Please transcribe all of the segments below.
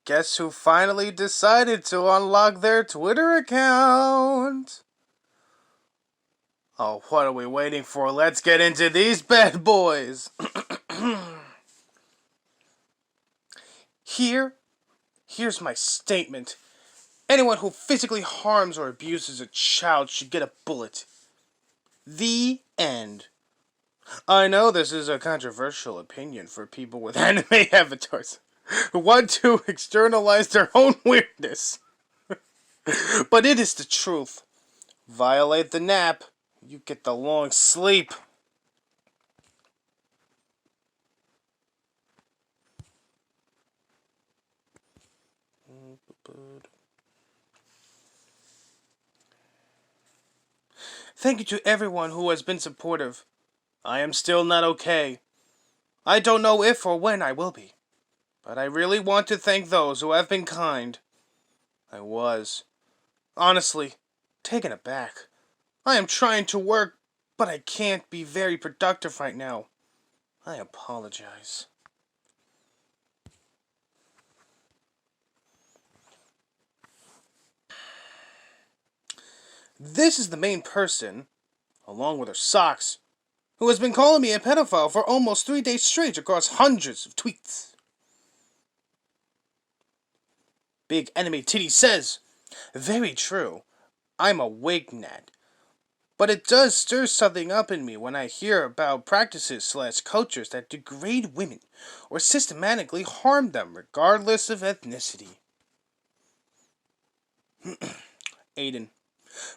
Guess who finally decided to unlock their Twitter account? Oh, what are we waiting for? Let's get into these bad boys. Here's my statement. Anyone who physically harms or abuses a child should get a bullet. The end. I know this is a controversial opinion for people with anime avatars who want to externalize their own weirdness. But it is the truth. Violate the nap, you get the long sleep. Thank you to everyone who has been supportive. I am still not okay. I don't know if or when I will be. But I really want to thank those who have been kind. I was, honestly, taken aback. I am trying to work, but I can't be very productive right now. I apologize. This is the main person, along with her socks, who has been calling me a pedophile for almost 3 days straight across hundreds of tweets. Big Enemy Titty says, very true, I'm a wignat. But it does stir something up in me when I hear about practices/cultures that degrade women or systematically harm them regardless of ethnicity. Aydin.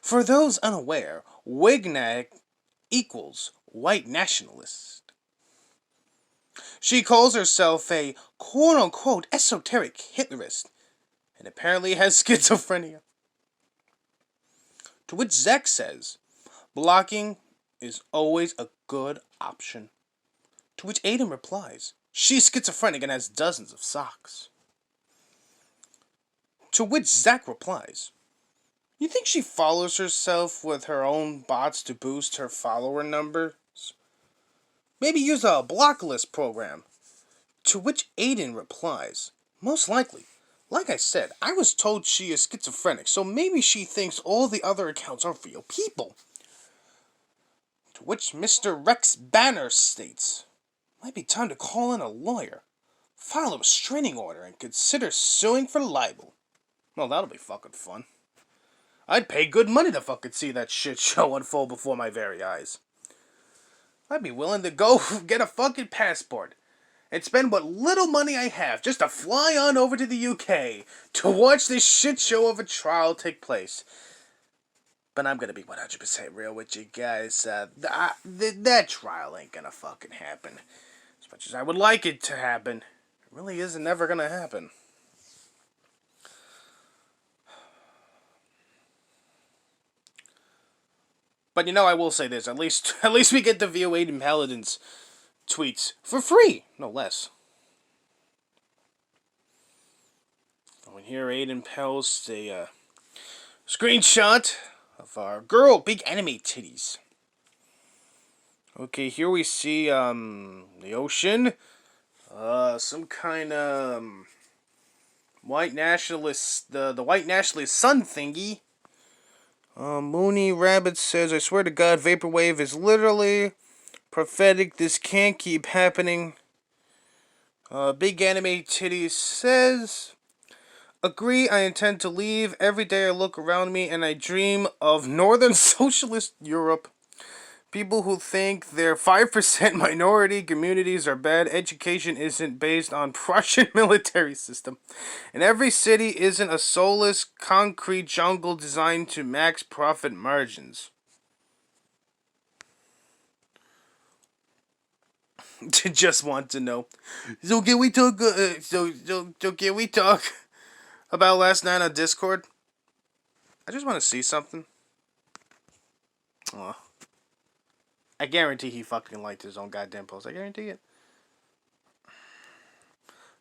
For those unaware, wignat equals white nationalist. She calls herself a quote-unquote esoteric Hitlerist and apparently has schizophrenia. To which Zach says, blocking is always a good option. To which Aydin replies, she's schizophrenic and has dozens of socks. To which Zach replies, you think she follows herself with her own bots to boost her follower numbers? Maybe use a block list program. To which Aydin replies, most likely. Like I said, I was told she is schizophrenic, so maybe she thinks all the other accounts are real people. To which Mr. Rex Banner states, might be time to call in a lawyer, file a restraining order, and consider suing for libel. Well, that'll be fucking fun. I'd pay good money to fucking see that shit show unfold before my very eyes. I'd be willing to go get a fucking passport and spend what little money I have just to fly on over to the UK to watch this shit show of a trial take place. But I'm gonna be 100% real with you guys. That trial ain't gonna fucking happen. As much as I would like it to happen, it really isn't never gonna happen. But I will say this: at least we get to view Aydin Paladin's tweets for free, no less. And here Aydin posts a screenshot of our girl, Big Enemy Titties. Okay, here we see the ocean, some kind of white nationalist, the white nationalist sun thingy. Mooney Rabbit says, I swear to God, Vaporwave is literally prophetic. This can't keep happening. Big Anime Titties says, agree, I intend to leave. Every day I look around me and I dream of Northern Socialist Europe. People who think their 5% minority communities are bad. Education isn't based on Prussian military system. And every city isn't a soulless concrete jungle designed to max profit margins. Just want to know. So can we talk? So can we talk about last night on Discord? I just want to see something. Aw. I guarantee he fucking liked his own goddamn post. I guarantee it.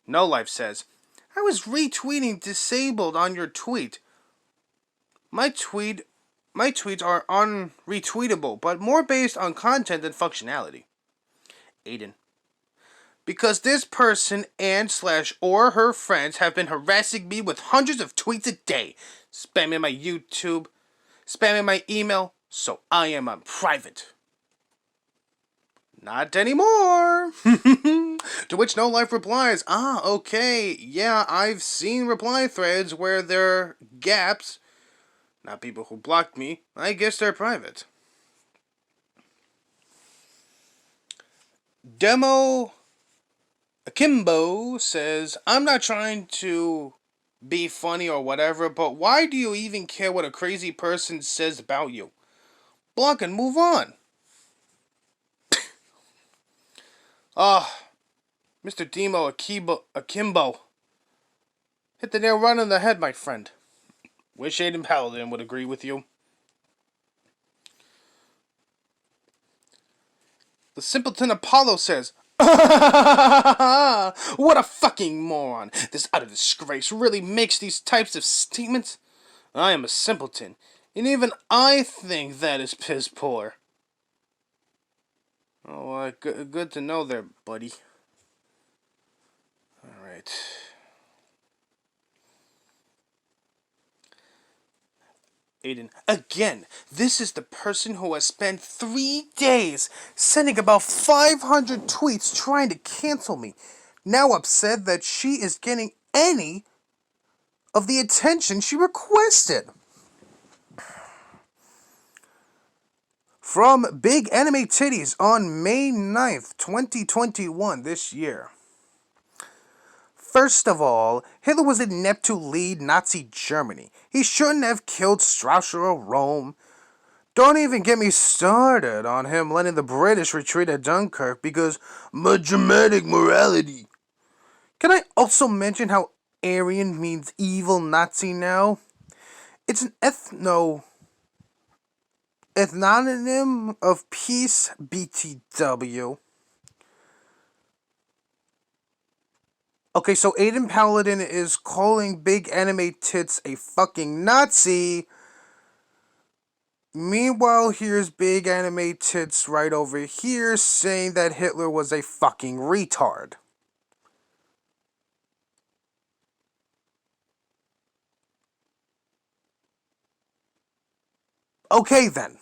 No Life says, I was retweeting disabled on your tweet. My tweets are unretweetable, but more based on content than functionality. Aydin. because this person and slash or her friends have been harassing me with hundreds of tweets a day, spamming my YouTube, spamming my email, so I am on private. Not anymore. To which No Life replies, okay, yeah, I've seen reply threads where there are gaps. Not people who blocked me. I guess they're private. Demo Akimbo says, I'm not trying to be funny or whatever, but why do you even care what a crazy person says about you? Block and move on. Mr. Demo Akimbo. Hit the nail right on the head, my friend. Wish Aydin Paladin would agree with you. The simpleton Apollo says, what a fucking moron. This utter disgrace really makes these types of statements. I am a simpleton, and even I think that is piss poor. Oh, good to know there, buddy. Alright. Aydin, again, this is the person who has spent 3 days sending about 500 tweets trying to cancel me. Now upset that she is getting any of the attention she requested. From Big Anime Titties on May 9th, 2021, this year. First of all, Hitler was inept to lead Nazi Germany. He shouldn't have killed Strasser of Rome. Don't even get me started on him letting the British retreat at Dunkirk because Germanic morality. Can I also mention how Aryan means evil Nazi now? It's an ethnonym of peace, BTW. Okay, so Aydin Paladin is calling Big Anime Tits a fucking Nazi. Meanwhile, here's Big Anime Tits right over here saying that Hitler was a fucking retard. Okay then.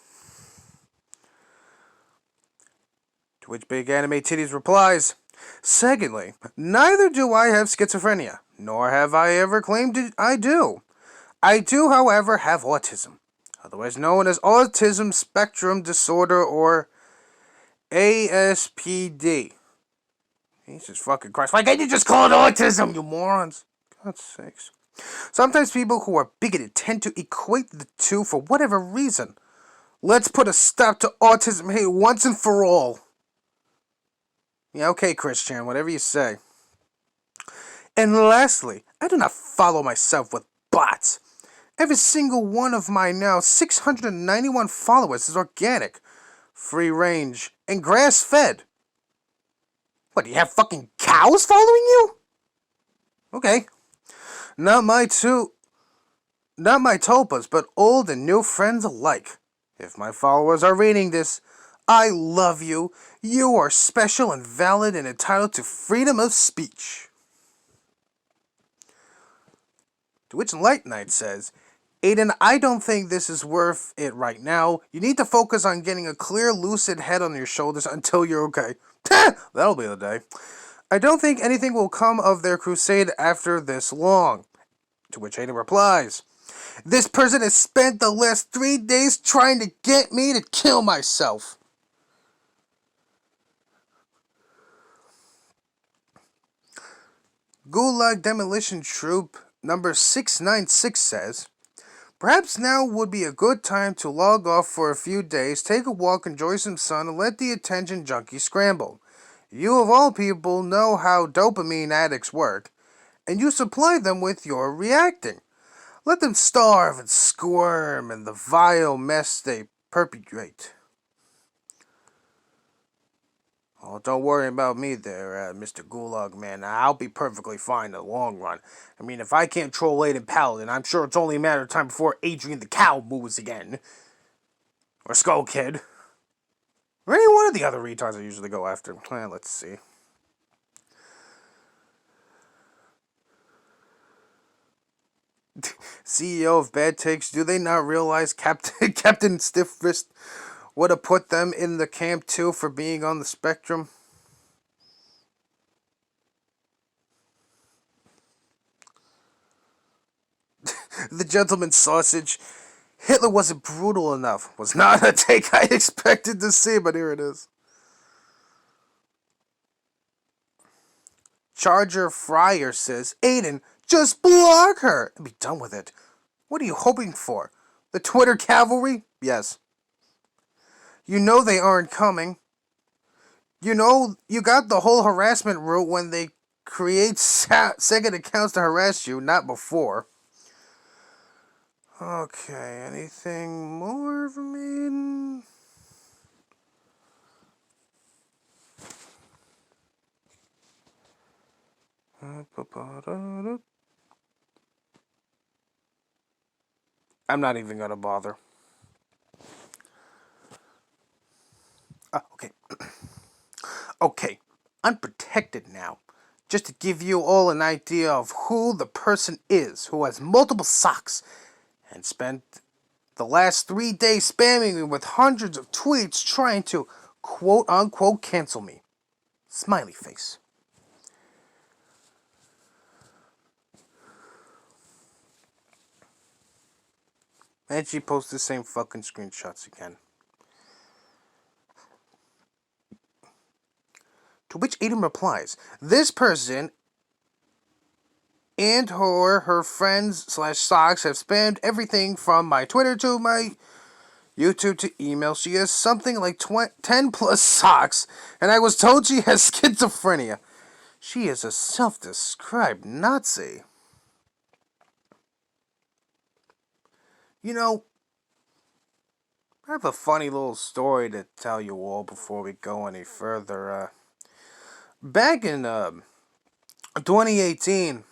To which Big Anime Titties replies, secondly, neither do I have schizophrenia, nor have I ever claimed I do. I do, however, have autism, otherwise known as autism spectrum disorder or ASPD. Jesus fucking Christ, why can't you just call it autism, you morons? God's sakes. Sometimes people who are bigoted tend to equate the two for whatever reason. Let's put a stop to autism hate once and for all. Yeah, okay, Christian, whatever you say. And lastly, I do not follow myself with bots. Every single one of my now 691 followers is organic, free range, and grass fed. What, do you have fucking cows following you? Okay. Not my tulpas, but old and new friends alike. If my followers are reading this, I love you. You are special and valid and entitled to freedom of speech. To which Light Knight says, Aydin, I don't think this is worth it right now. You need to focus on getting a clear, lucid head on your shoulders until you're okay. That'll be the day. I don't think anything will come of their crusade after this long. To which Aydin replies, this person has spent the last 3 days trying to get me to kill myself. Gulag Demolition Troop number 696 says, perhaps now would be a good time to log off for a few days, take a walk, enjoy some sun, and let the attention junkie scramble. You of all people know how dopamine addicts work, and you supply them with your reacting. Let them starve and squirm in the vile mess they perpetrate. Oh, don't worry about me there, Mr. Gulag, man. I'll be perfectly fine in the long run. I mean, if I can't troll Aydin Paladin, I'm sure it's only a matter of time before Adrian the Cow moves again. Or Skull Kid. Or any one of the other retards I usually go after. Let's see. CEO of Bad Takes, do they not realize Captain Captain Stiffwrist would have put them in the camp too for being on the spectrum? The gentleman sausage. Hitler wasn't brutal enough. Was not a take I expected to see, but here it is. Charger Fryer says, Aydin, just block her and be done with it. What are you hoping for? The Twitter cavalry? Yes. You know they aren't coming. You know, you got the whole harassment route when they create second accounts to harass you, not before. Okay, anything more from Aiden? I'm not even gonna bother. Okay. Okay, unprotected now. Just to give you all an idea of who the person is who has multiple socks and spent the last 3 days spamming me with hundreds of tweets trying to quote unquote cancel me. Smiley face. And she posts the same fucking screenshots again. To which Aiden replies, this person and her friends slash socks have spammed everything from my Twitter to my YouTube to email. She has something like 10 plus socks, and I was told she has schizophrenia. She is a self-described Nazi. You know, I have a funny little story to tell you all before we go any further. Back in 2018,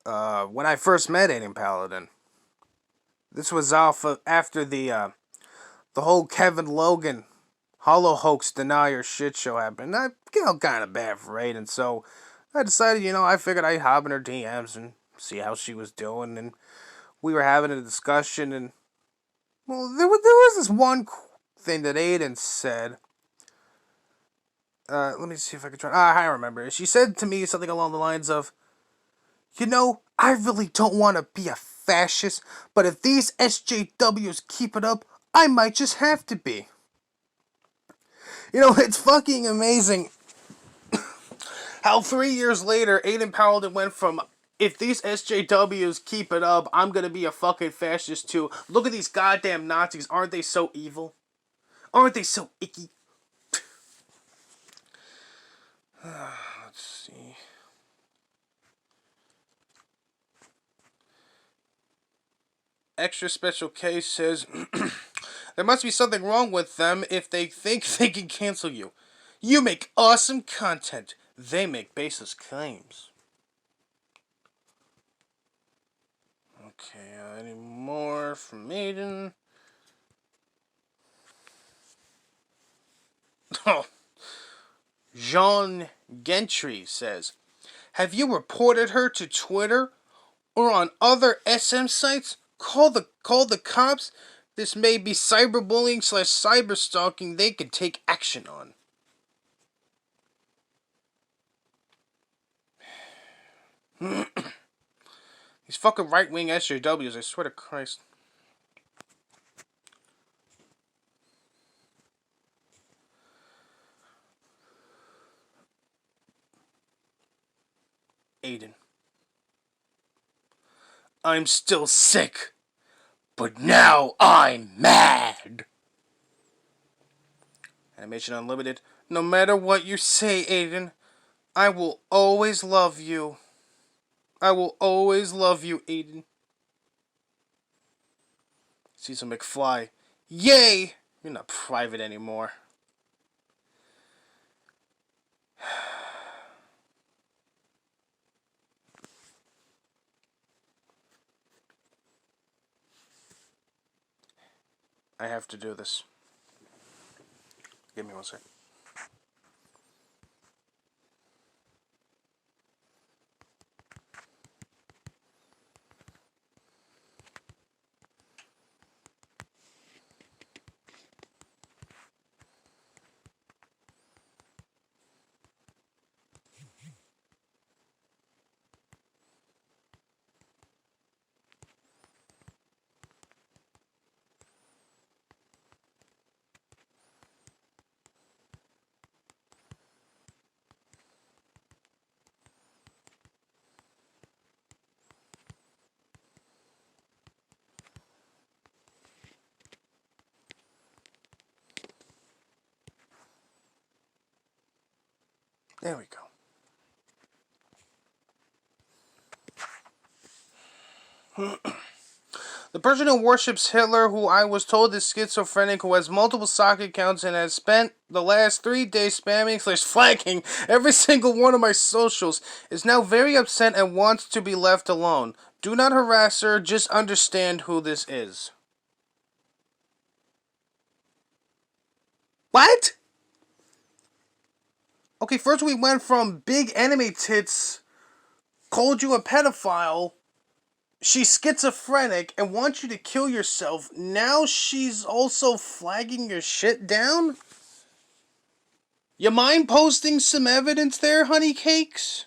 when I first met Aiden Paladin, this was after the whole Kevin Logan Hollow Hoax Denier shit show happened. I felt kind of bad for Aiden, so I decided, I figured I'd hop in her DMs and see how she was doing, and we were having a discussion, and, well, there was this one thing that Aiden said. Let me see if I can try. I remember. She said to me something along the lines of, I really don't want to be a fascist, but if these SJWs keep it up, I might just have to be. It's fucking amazing how 3 years later, Aiden Paladin went from, if these SJWs keep it up, I'm gonna be a fucking fascist too. Look at these goddamn Nazis. Aren't they so evil? Aren't they so icky? Let's see. Extra Special K says, there must be something wrong with them if they think they can cancel you. You make awesome content. They make baseless claims. Okay, any more from Maiden? Oh, Jean Gentry says, have you reported her to Twitter or on other SM sites? Call the cops. This may be cyberbullying slash cyberstalking they could take action on. These fucking right-wing SJWs, I swear to Christ. Aiden. I'm still sick, but now I'm mad. Animation Unlimited. No matter what you say, Aiden, I will always love you. I will always love you, Aiden. Cecil McFly. Yay! You're not private anymore. I have to do this. Give me one second. There we go. The person who worships Hitler, who I was told is schizophrenic, who has multiple sock accounts and has spent the last 3 days spamming / flagging every single one of my socials, is now very upset and wants to be left alone. Do not harass her, just understand who this is. What? Okay, first we went from big anime tits, called you a pedophile, she's schizophrenic and wants you to kill yourself. Now she's also flagging your shit down? You mind posting some evidence there, honey cakes?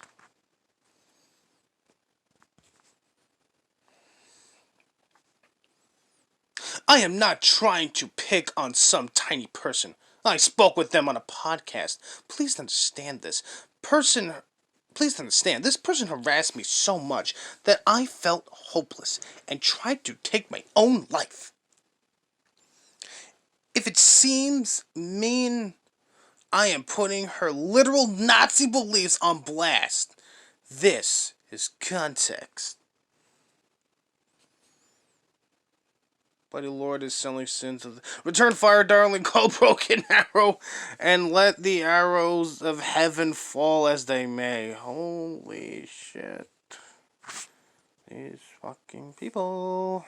I am not trying to pick on some tiny person. I spoke with them on a podcast. Please understand this. Please understand, this person harassed me so much that I felt hopeless and tried to take my own life. If it seems mean, I am putting her literal Nazi beliefs on blast. This is context. Bloody Lord is selling sins of the... Return fire, darling, call broken arrow, and let the arrows of heaven fall as they may. Holy shit. These fucking people.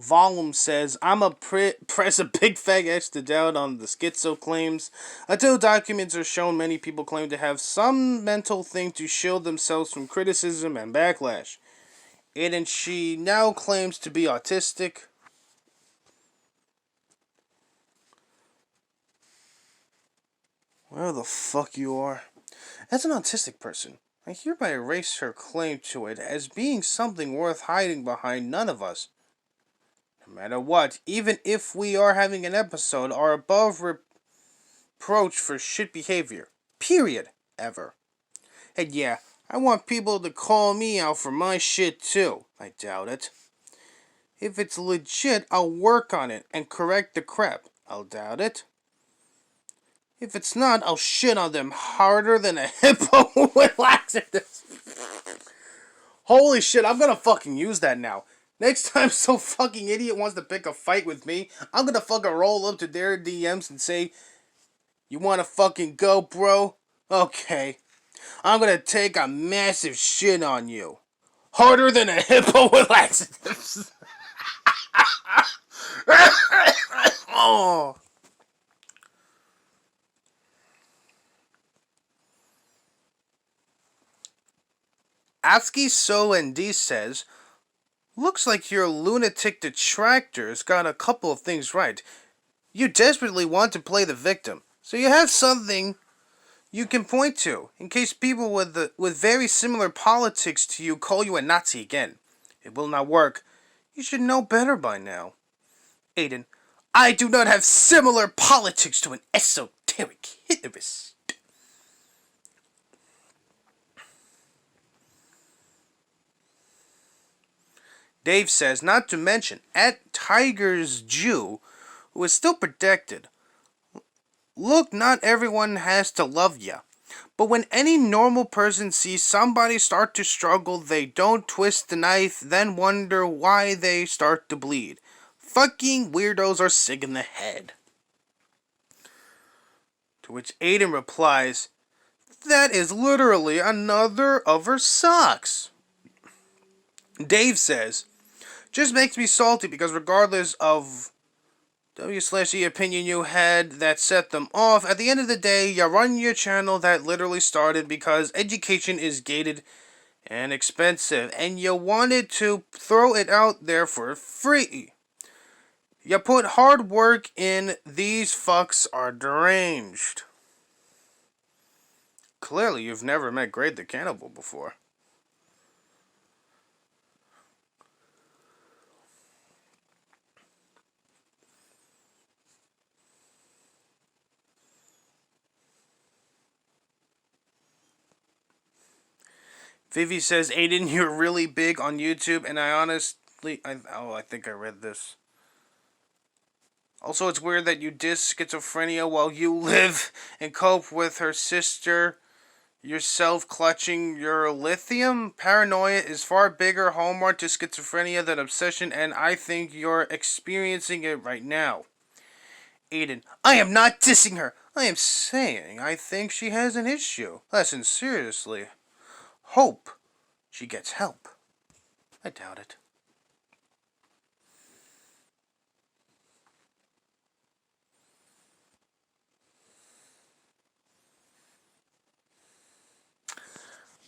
Volume says, I'm a press a big fag X to doubt on the schizo claims. Until documents are shown, many people claim to have some mental thing to shield themselves from criticism and backlash. And she now claims to be autistic. Where the fuck you are? As an autistic person, I hereby erase her claim to it as being something worth hiding behind none of us. No matter what, even if we are having an episode, are above reproach for shit behavior. Period. Ever. And yeah, I want people to call me out for my shit too. I doubt it. If it's legit, I'll work on it and correct the crap. I'll doubt it. If it's not, I'll shit on them harder than a hippo with laxatives. Holy shit, I'm gonna fucking use that now. Next time some fucking idiot wants to pick a fight with me, I'm gonna fucking roll up to their DMs and say, you wanna fucking go, bro? Okay. I'm gonna take a massive shit on you. Harder than a hippo with laxatives. Oh. Atsuki So and D says, looks like your lunatic detractors got a couple of things right. You desperately want to play the victim, so you have something you can point to, in case people with very similar politics to you call you a Nazi again. It will not work. You should know better by now. Aydin, I do not have similar politics to an esoteric Hitlerist. Dave says, not to mention, at Tiger's Jew, who is still protected. Look, not everyone has to love ya. But when any normal person sees somebody start to struggle, they don't twist the knife, then wonder why they start to bleed. Fucking weirdos are sick in the head. To which Aydin replies, that is literally another of her socks. Dave says, just makes me salty because regardless of W/E opinion you had that set them off, at the end of the day, you run your channel that literally started because education is gated and expensive, and you wanted to throw it out there for free. You put hard work in, these fucks are deranged. Clearly, you've never met Greg the Cannibal before. Vivi says, Aydin, you're really big on YouTube, and I honestly, I think I read this. Also, it's weird that you diss schizophrenia while you live and cope with her sister yourself clutching your lithium. Paranoia is far bigger hallmark to schizophrenia than obsession, and I think you're experiencing it right now. Aydin, I am not dissing her. I am saying I think she has an issue. Listen, seriously. Hope she gets help. I doubt it.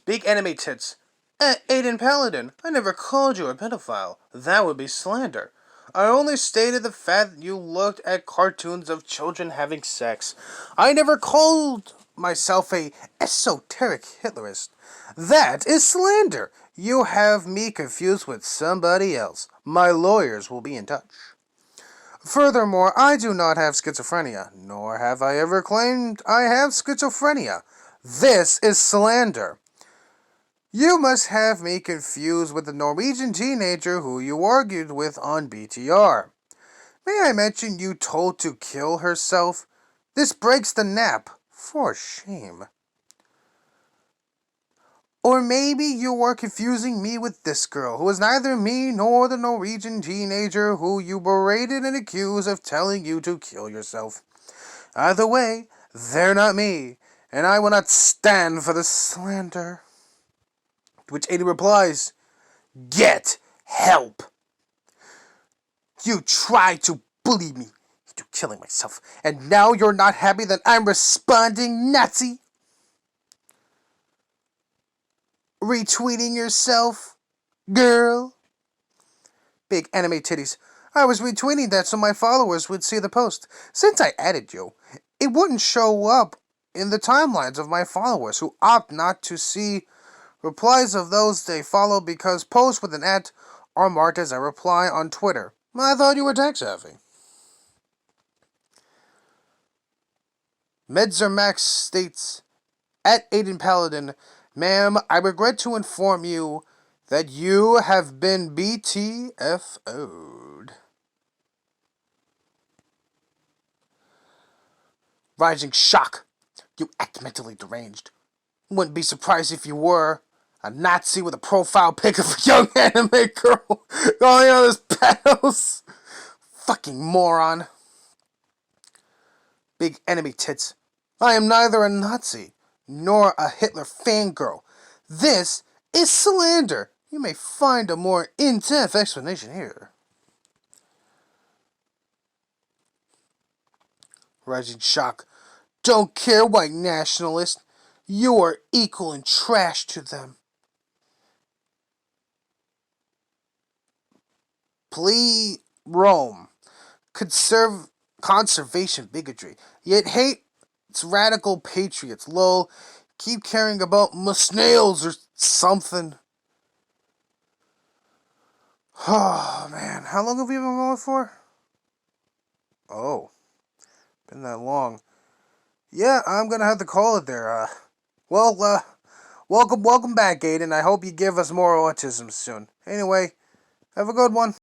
Big enemy tits. Aiden Paladin, I never called you a pedophile. That would be slander. I only stated the fact that you looked at cartoons of children having sex. I never called myself a esoteric Hitlerist. That is slander. You have me confused with somebody else. My lawyers will be in touch. Furthermore, I do not have schizophrenia, nor have I ever claimed I have schizophrenia. This is slander. You must have me confused with the Norwegian teenager who you argued with on BTR. May I mention you told to kill herself? This breaks the nap. For shame. Or maybe you are confusing me with this girl, who is neither me nor the Norwegian teenager who you berated and accused of telling you to kill yourself. Either way, they're not me, and I will not stand for the slander. To which Aydin replies, get help! You tried to bully me into killing myself, and now you're not happy that I'm responding, Nazi? Retweeting yourself, girl? Big anime titties. I was retweeting that so my followers would see the post. Since I added you, it wouldn't show up in the timelines of my followers who opt not to see replies of those they follow because posts with an @ are marked as a reply on Twitter. I thought you were tech savvy. Medzermax states, at Aiden Paladin, ma'am, I regret to inform you that you have been BTFO'd. Rising shock. You act mentally deranged. Wouldn't be surprised if you were. A Nazi with a profile pic of a young anime girl going on his pedals. Fucking moron. Big enemy tits. I am neither a Nazi nor a Hitler fangirl. This is slander. You may find a more in-depth explanation here. Rising shock. Don't care, white nationalist. You are equal in trash to them. Plea Rome. Conservation bigotry. Yet hate it's radical patriots. Lol. Keep caring about my snails or something. Oh man, how long have we been going for? Oh, been that long. Yeah, I'm gonna have to call it there. Welcome back, Aiden. I hope you give us more autism soon. Anyway, have a good one.